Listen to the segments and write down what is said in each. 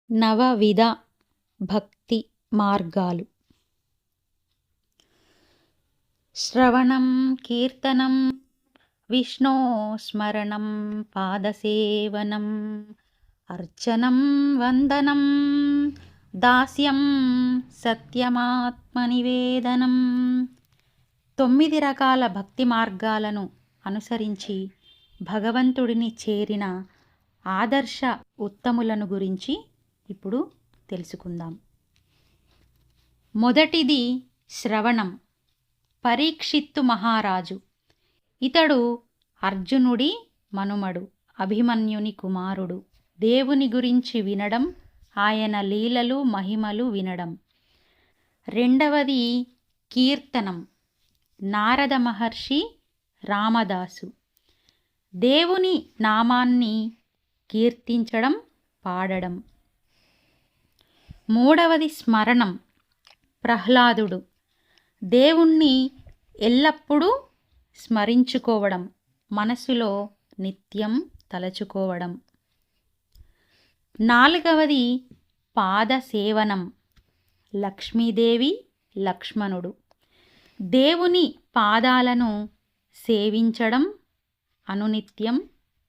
నవవిధ భక్తి మార్గాలు. శ్రవణం కీర్తనం విష్ణో స్మరణం పాదసేవనం అర్చనం వందనం దాస్యం సత్యమాత్మనివేదనం. 9 రకాల భక్తి మార్గాలను అనుసరించి భగవంతుడిని చేరిన ఆదర్శ ఉత్తములను గురించి ఇప్పుడు తెలుసుకుందాం. మొదటిది శ్రవణం. పరీక్షిత్తు మహారాజు. ఇతడు అర్జునుడి మనుమడు, అభిమన్యుని కుమారుడు. దేవుని గురించి వినడం, ఆయన లీలలు మహిమలు వినడం. రెండవది కీర్తనం. నారద మహర్షి, రామదాసు. దేవుని నామాన్ని కీర్తించడం, పాడడం. మూడవది స్మరణం. ప్రహ్లాదుడు. దేవుణ్ణి ఎల్లప్పుడూ స్మరించుకోవడం, మనసులో నిత్యం తలచుకోవడం. నాలుగవది పాదసేవనం. లక్ష్మీదేవి, లక్ష్మణుడు. దేవుని పాదాలను సేవించడం, అనునిత్యం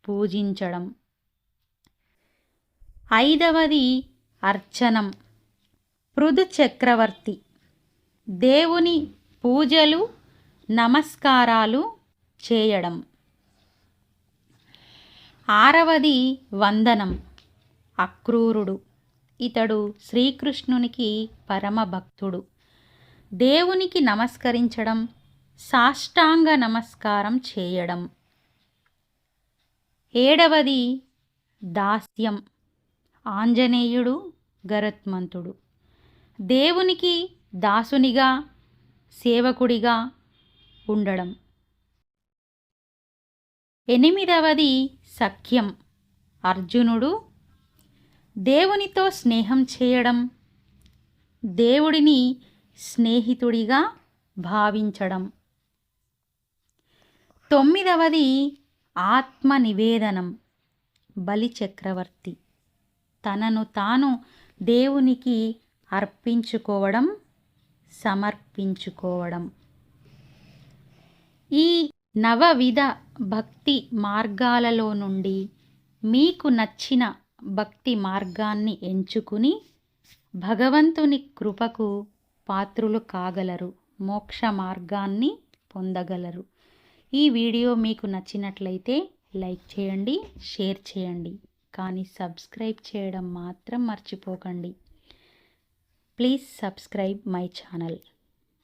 పూజించడం. ఐదవది అర్చనం. పృథు చక్రవర్తి. దేవుని పూజలు, నమస్కారాలు చేయడం. ఆరవది వందనం. అక్రూరుడు. ఇతడు శ్రీకృష్ణునికి పరమ భక్తుడు. దేవునికి నమస్కరించడం, సాష్టాంగ నమస్కారం చేయడం. ఏడవది దాస్యం. ఆంజనేయుడు, గరుత్మంతుడు. దేవునికి దాసునిగా, సేవకుడిగా ఉండడం. ఎనిమిదవది సఖ్యం. అర్జునుడు దేవునితో స్నేహం చేయడం, దేవుడిని స్నేహితుడిగా భావించడం. తొమ్మిదవది ఆత్మ నివేదనం. బలి చక్రవర్తి. తనను తాను దేవునికి అర్పించుకోవడం, సమర్పించుకోవడం. ఈ నవవిధ భక్తి మార్గాలలో నుండి మీకు నచ్చిన భక్తి మార్గాన్ని ఎంచుకుని భగవంతుని కృపకు పాత్రులు కాగలరు, మోక్ష మార్గాన్ని పొందగలరు. ఈ వీడియో మీకు నచ్చినట్లయితే లైక్ చేయండి, షేర్ చేయండి, కానీ సబ్స్క్రైబ్ చేయడం మాత్రం మర్చిపోకండి. Please subscribe my channel.